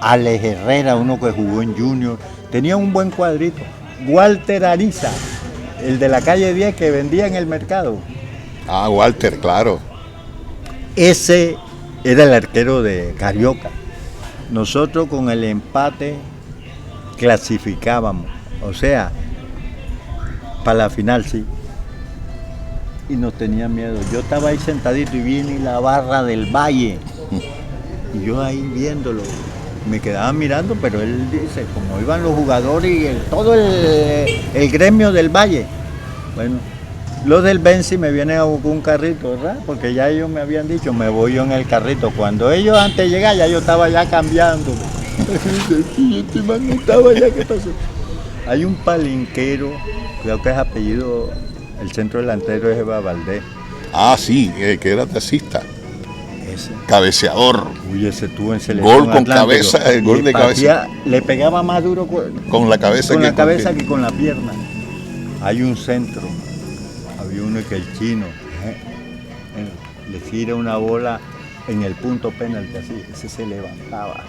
Alex Herrera, uno que jugó en Junior, tenía un buen cuadrito. Walter Ariza, el de la calle 10 que vendía en el mercado. Walter, claro. Ese era el arquero de Carioca. Nosotros con el empate clasificábamos, o sea, para la final sí. Y nos tenían miedo. Yo estaba ahí sentadito y viene la barra del Valle. Y yo ahí viéndolo. Me quedaba mirando, pero él dice, como iban los jugadores y todo el gremio del Valle. Bueno, los del Benzi me vienen a buscar un carrito, ¿verdad? Porque ya ellos me habían dicho, me voy yo en el carrito. Cuando ellos antes de llegar, ya yo estaba ya cambiando. Este man no estaba ya, ¿qué pasó? Hay un palenquero, creo que es apellido, el centro delantero es Eva Valdés. Ah, sí, que era taxista. Ese. Cabeceador. Uy, ese tuvo en selección Gol con cabeza, el gol de cabeza. Le pegaba más duro con la cabeza, que con la pierna. Hay un centro, había uno que el chino, le tira una bola en el punto penalti así, ese se levantaba.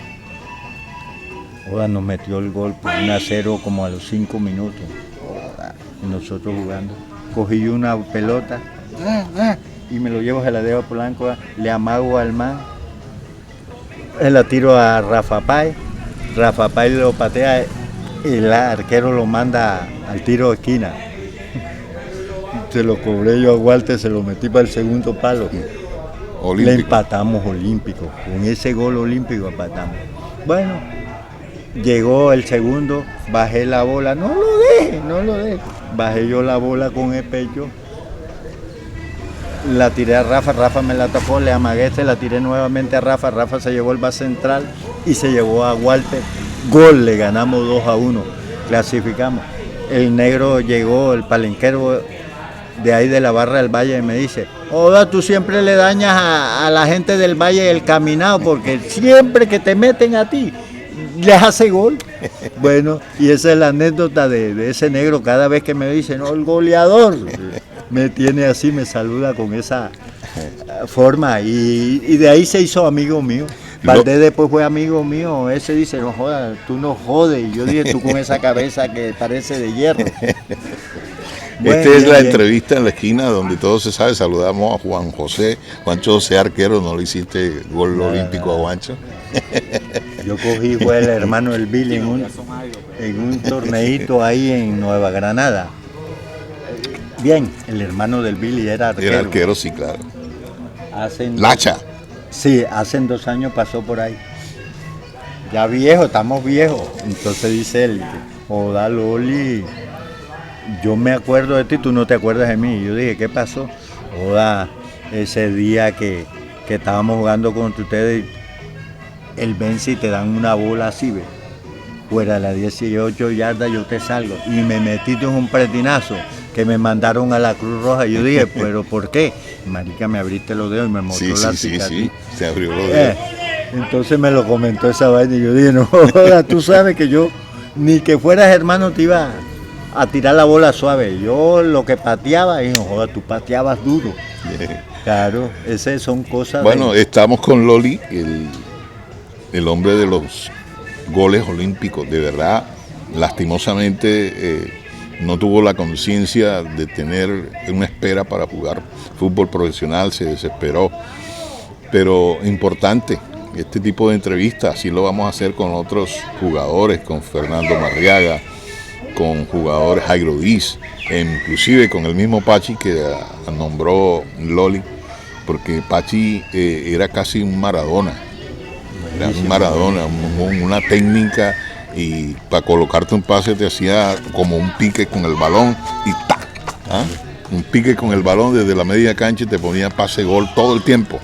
Oda nos metió el gol por 1-0 como a los 5 minutos. Oda, y nosotros jugando. Cogí una pelota y me lo llevo a la Deva Polanco, le amago al man, la tiro a Rafa Páez lo patea y el arquero lo manda al tiro de esquina. Se lo cobré yo a Walter, se lo metí para el segundo palo. Olímpico. Le empatamos olímpico, con ese gol olímpico empatamos. Bueno, llegó el segundo, bajé la bola, no lo deje. Bajé yo la bola con el pecho, la tiré a Rafa me la tocó, le amagué, la tiré nuevamente a Rafa se llevó el base central y se llevó a Walter. Gol, le ganamos 2-1, clasificamos. El negro llegó, el palenquero de ahí de la barra del Valle, y me dice, Oda, tú siempre le dañas a la gente del Valle el caminado, porque siempre que te meten a ti, les hace gol. Bueno, y esa es la anécdota de ese negro, cada vez que me dice, no, el goleador, me tiene así, me saluda con esa forma, y de ahí se hizo amigo mío. Valdés después fue amigo mío, ese dice, no jodas, tú no jodes, y yo dije, tú con esa cabeza que parece de hierro. Esta es la entrevista en la esquina donde todo se sabe. Saludamos a Juancho José arquero, no le hiciste gol olímpico a Juancho. Yo cogí, fue el hermano del Billy en un torneito ahí en Nueva Granada. Bien, el hermano del Billy era arquero. Era arquero, sí, claro. Lacha. Sí, hace 2 años pasó por ahí. Ya viejo, estamos viejos. Entonces dice él, joda Loli, yo me acuerdo de ti, tú no te acuerdas de mí. Yo dije, ¿qué pasó? Joda, ese día que estábamos jugando contra ustedes, el Benzi te dan una bola así, ¿ves? Fuera de las 18 yardas yo te salgo. Y me metiste en un pretinazo que me mandaron a la Cruz Roja. Yo dije, ¿pero por qué? Marica, me abriste los dedos y me mostró la cicatriz. Sí, se abrió los dedos. Entonces me lo comentó esa vaina y yo dije, no, joda, tú sabes que yo, ni que fueras hermano, te iba a tirar la bola suave. Yo lo que pateaba, y no, joda, tú pateabas duro. Claro, esas son cosas. Bueno, estamos con Loli, el hombre de los goles olímpicos. De verdad, lastimosamente, no tuvo la conciencia de tener una espera para jugar fútbol profesional, se desesperó. Pero importante este tipo de entrevistas, así lo vamos a hacer con otros jugadores, con Fernando Marriaga, con jugadores Jairo Diz, inclusive con el mismo Pachi que nombró Loli, porque Pachi era casi un Maradona, una técnica, y para colocarte un pase te hacía como un pique con el balón y ¡tac! Un pique con el balón desde la media cancha y te ponía pase gol todo el tiempo.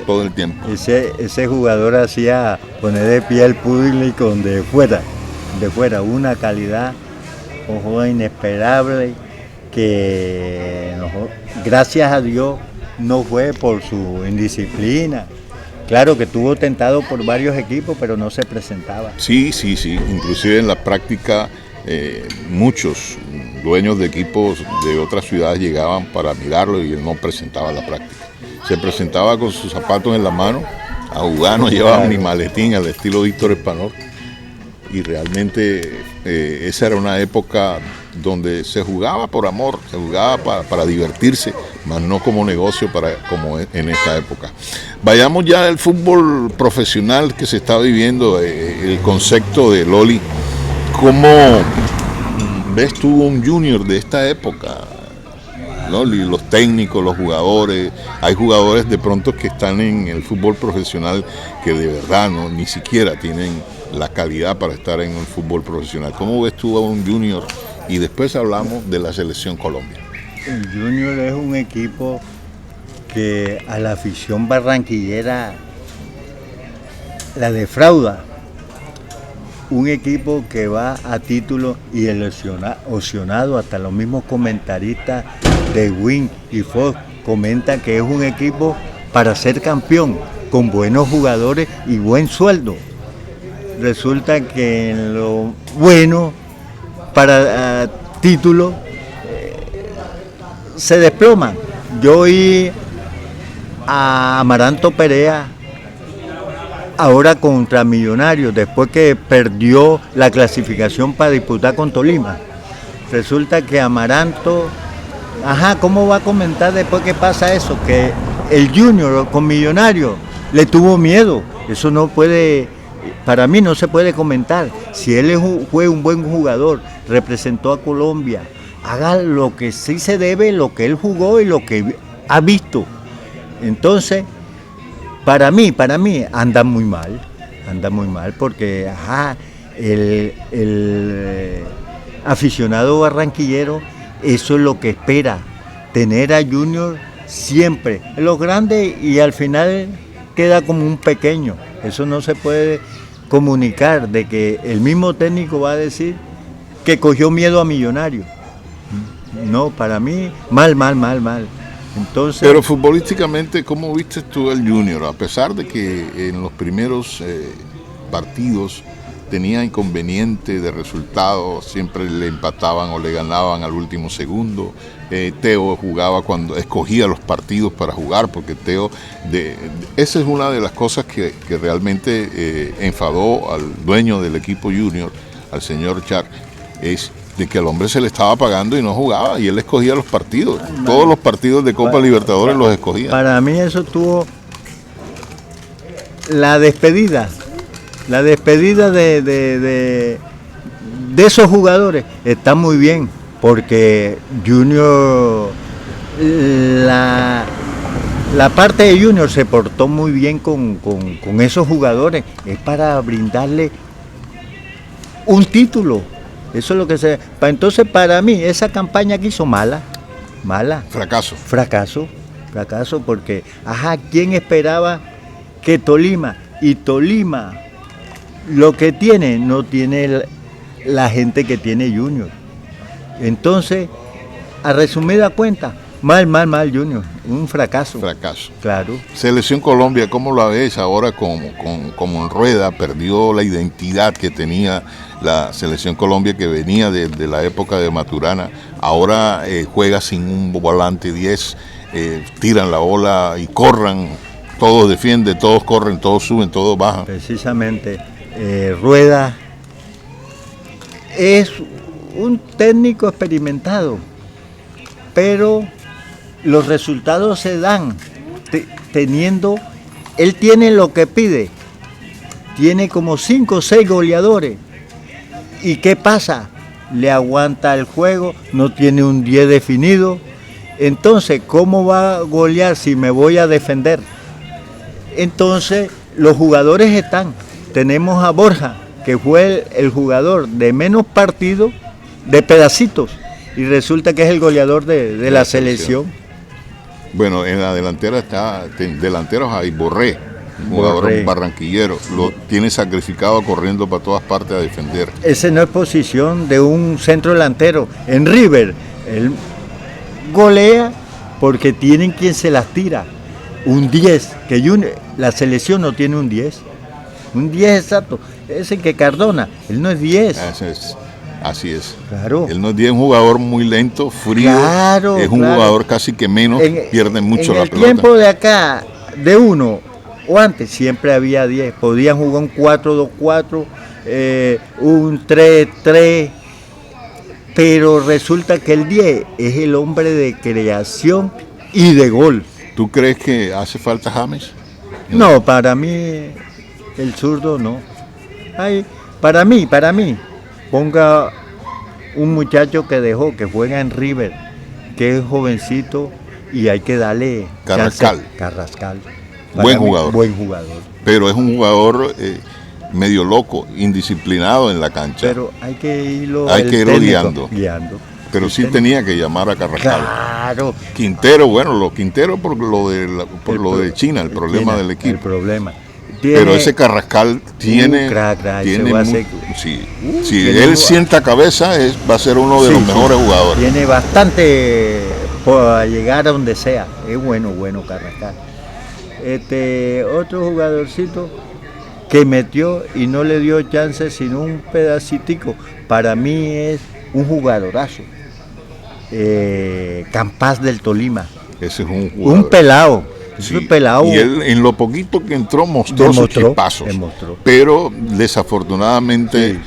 Todo el tiempo. Ese jugador hacía poner de pie el público de fuera, una calidad, ojo, inesperable, que gracias a Dios no fue por su indisciplina. Claro que estuvo tentado por varios equipos, pero no se presentaba. Sí, inclusive en la práctica muchos dueños de equipos de otras ciudades llegaban para mirarlo y él no presentaba la práctica. Se presentaba con sus zapatos en la mano a jugar, no llevaba ni maletín al estilo Víctor Espanol. Y realmente esa era una época donde se jugaba por amor, se jugaba para divertirse, mas no como negocio como en esta época. Vayamos ya al fútbol profesional que se está viviendo, el concepto de Loli. ¿Cómo ves tú un junior de esta época? Loli, los técnicos, los jugadores. Hay jugadores de pronto que están en el fútbol profesional que de verdad no ni siquiera tienen la calidad para estar en el fútbol profesional. ¿Cómo ves tú a un Junior? Y después hablamos de la selección Colombia. El Junior es un equipo que a la afición barranquillera la defrauda. Un equipo que va a título y ilusionado, hasta los mismos comentaristas de Win y Fox comentan que es un equipo para ser campeón, con buenos jugadores y buen sueldo. Resulta que en lo bueno para título se desploman. Yo oí a Amaranto Perea ahora contra Millonarios, después que perdió la clasificación para disputar con Tolima. Resulta que Amaranto, ¿cómo va a comentar después que pasa eso? Que el Junior con Millonarios le tuvo miedo. Eso no puede, para mí no se puede comentar. Si él fue un buen jugador, representó a Colombia, haga lo que sí se debe, lo que él jugó y lo que ha visto. Entonces, para mí anda muy mal porque el aficionado barranquillero, eso es lo que espera, tener a Junior siempre en los grandes y al final queda como un pequeño. Eso no se puede comunicar, de que el mismo técnico va a decir que cogió miedo a Millonarios. No, para mí, mal. Entonces, pero futbolísticamente, ¿cómo viste tú el Junior? A pesar de que en los primeros partidos tenía inconveniente de resultados, siempre le empataban o le ganaban al último segundo. Teo jugaba cuando escogía los partidos para jugar, porque Teo, esa es una de las cosas que realmente enfadó al dueño del equipo Junior, al señor Char, es de que al hombre se le estaba pagando y no jugaba, y él escogía los partidos. Todos los partidos de Copa Libertadores los escogía. Para mí eso tuvo la despedida de esos jugadores está muy bien, porque Junior, la parte de Junior se portó muy bien con esos jugadores, es para brindarle un título. Eso es lo que se... Entonces, para mí, esa campaña que hizo mala. Fracaso, porque, ¿quién esperaba que Tolima? Y Tolima, lo que tiene, no tiene la gente que tiene Junior. Entonces, a resumida cuenta, mal, Junior, un fracaso. Claro. Selección Colombia, ¿cómo la ves ahora como Rueda perdió la identidad que tenía la Selección Colombia, que venía de la época de Maturana? Ahora juega sin un volante 10, tiran la bola y corran, todos defienden, todos corren, todos suben, todos bajan. Precisamente, Rueda es un técnico experimentado, pero los resultados se dan teniendo, él tiene lo que pide, tiene como 5 o 6 goleadores. ¿Y qué pasa? Le aguanta el juego, no tiene un 10 definido. Entonces, ¿cómo va a golear si me voy a defender? Entonces, los jugadores están. Tenemos a Borja, que fue el jugador de menos partidos, de pedacitos, y resulta que es el goleador de la selección. Bueno, en la delantera delanteros hay Borré, un jugador barranquillero, lo tiene sacrificado corriendo para todas partes a defender. Esa no es posición de un centro delantero. En River, él golea porque tienen quien se las tira. Un 10, que la selección no tiene un 10. Un 10 exacto. Ese que Cardona, él no es 10. Así es. Claro. Él no es 10, un jugador muy lento, frío. Claro, es un jugador casi que menos, pierde mucho la pelota. En el tiempo de acá, de uno, o antes, siempre había 10. Podían jugar un 4-2-4, un 3-3. Pero resulta que el 10 es el hombre de creación y de gol. ¿Tú crees que hace falta James? No, para mí, el zurdo no. Para mí, ponga un muchacho que juega en River, porque es jovencito y hay que darle Carrascal. chance. Carrascal. Buen jugador. Buen jugador. Pero es un jugador medio loco, indisciplinado en la cancha. Pero hay que irlo guiando. Pero sí técnico tenía que llamar a Carrascal. Claro. Quintero, bueno, Quintero por lo de China, el problema del equipo. El problema. Pero ese Carrascal tiene si él sienta cabeza va a ser uno de los mejores jugadores. Tiene bastante para llegar a donde sea. Es bueno Carrascal. Otro jugadorcito que metió y no le dio chance sino un pedacitico, para mí es un jugadorazo. Campas del Tolima. Ese es un jugador. Un pelado. Sí, y él en lo poquito que entró mostró sus chispazos. Pero desafortunadamente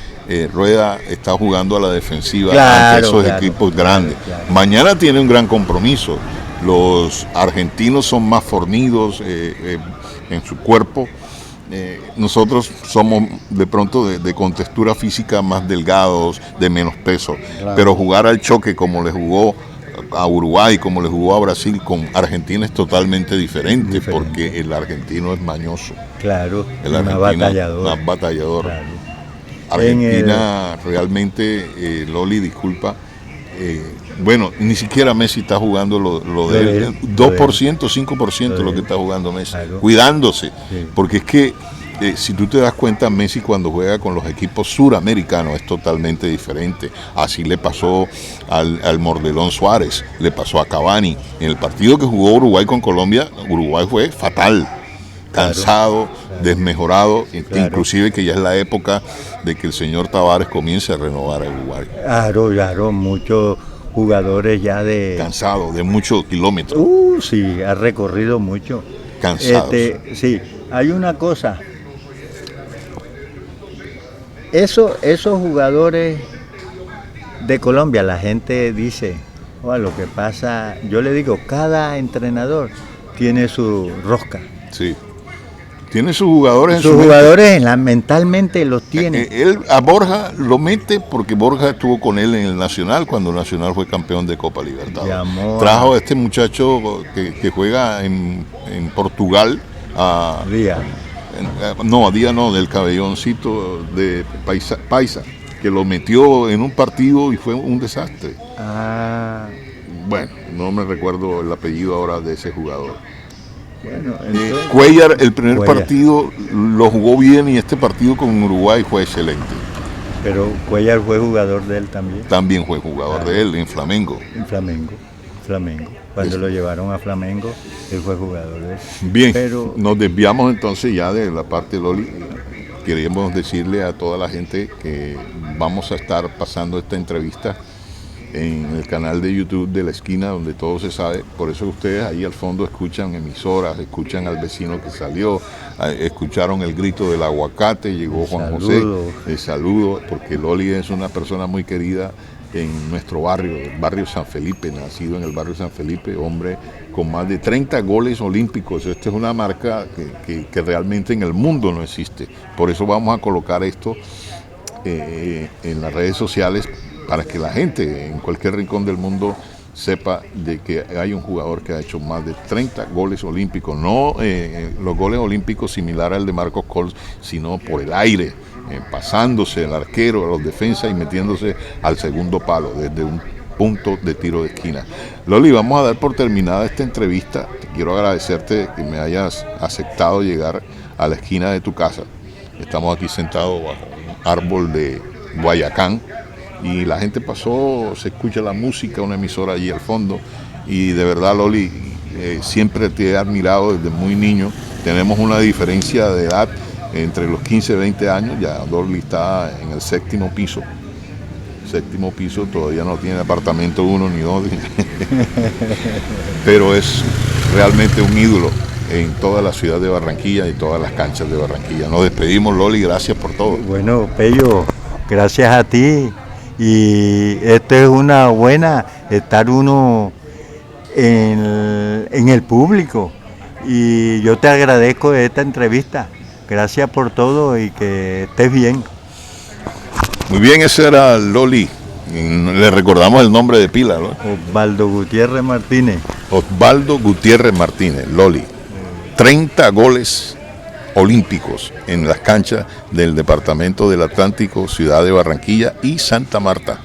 Rueda está jugando a la defensiva ante esos equipos grandes. Mañana tiene un gran compromiso. Los argentinos son más fornidos en su cuerpo. Nosotros somos de pronto de contextura física más delgados, de menos peso. Pero jugar al choque como le jugó a Uruguay, como le jugó a Brasil, con Argentina es totalmente diferente. Porque el argentino es mañoso. Claro, el argentino más batallador. Claro. Argentina realmente, Loli, disculpa, bueno, ni siquiera Messi está jugando lo de él. 2%, 5% lo que está jugando Messi, cuidándose, porque es que si tú te das cuenta, Messi cuando juega con los equipos suramericanos es totalmente diferente. Así le pasó al Mordelón Suárez, le pasó a Cavani. En el partido que jugó Uruguay con Colombia, Uruguay fue fatal, cansado, desmejorado, inclusive que ya es la época de que el señor Tavares comience a renovar a Uruguay. Claro, muchos jugadores ya cansados, de muchos kilómetros. Sí, ha recorrido mucho. Cansados. Sí, hay una cosa. Esos jugadores de Colombia, la gente dice, lo que pasa, yo le digo, cada entrenador tiene su rosca. Sí. Tiene sus jugadores en sus jugadores mentalmente los tiene. Él a Borja lo mete porque Borja estuvo con él en el Nacional cuando el Nacional fue campeón de Copa Libertadores. Trajo a este muchacho que juega en Portugal a Díaz. A Díaz no, del cabelloncito de Paisa, que lo metió en un partido y fue un desastre. Bueno, no me recuerdo el apellido ahora de ese jugador. Bueno, entonces, Cuellar, el primer partido lo jugó bien y este partido con Uruguay fue excelente. Pero Cuellar fue jugador de él también. También fue jugador de él en Flamengo. En Flamengo. Cuando lo llevaron a Flamengo, él fue jugador de él. Bien, nos desviamos entonces ya de la parte de Loli. Queríamos decirle a toda la gente que vamos a estar pasando esta entrevista en el canal de YouTube de La Esquina, donde todo se sabe. Por eso ustedes ahí al fondo escuchan emisoras, escuchan al vecino que salió, escucharon el grito del aguacate, llegó Juan José, el saludo, porque Loli es una persona muy querida en nuestro barrio, el barrio San Felipe, nacido en el barrio San Felipe, hombre con más de 30 goles olímpicos. Esta es una marca que realmente en el mundo no existe. Por eso vamos a colocar esto en las redes sociales, para que la gente en cualquier rincón del mundo sepa de que hay un jugador que ha hecho más de 30 goles olímpicos, no los goles olímpicos similar al de Marcos Cols, sino por el aire, pasándose el arquero a los defensas y metiéndose al segundo palo desde un punto de tiro de esquina. Loli, vamos a dar por terminada esta entrevista. Quiero agradecerte que me hayas aceptado llegar a la esquina de tu casa. Estamos aquí sentados bajo un árbol de Guayacán y la gente pasó, se escucha la música, una emisora allí al fondo, y de verdad, Loli, siempre te he admirado desde muy niño. Tenemos una diferencia de edad entre los 15 y 20 años, ya Loli está en el séptimo piso, todavía no tiene apartamento 1 ni 2, pero es realmente un ídolo en toda la ciudad de Barranquilla y todas las canchas de Barranquilla. Nos despedimos, Loli, gracias por todo. Bueno, Pello, gracias a ti. Y esto es una buena, estar uno en el público. Y yo te agradezco esta entrevista. Gracias por todo y que estés bien. Muy bien, ese era Loli, Le recordamos el nombre de pila, ¿no? Osvaldo Gutiérrez Martínez. Osvaldo Gutiérrez Martínez, Loli. 30 goles olímpicos en las canchas del Departamento del Atlántico, Ciudad de Barranquilla y Santa Marta.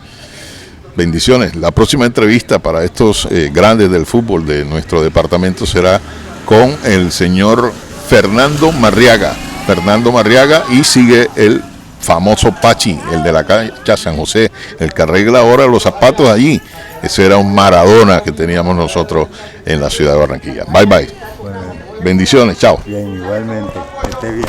Bendiciones. La próxima entrevista para estos grandes del fútbol de nuestro departamento será con el señor Fernando Marriaga. Fernando Marriaga, y sigue el famoso Pachi, el de la cancha San José, el que arregla ahora los zapatos allí. Ese era un Maradona que teníamos nosotros en la ciudad de Barranquilla. Bye bye. Bendiciones, chao. Bien, igualmente. Que esté bien.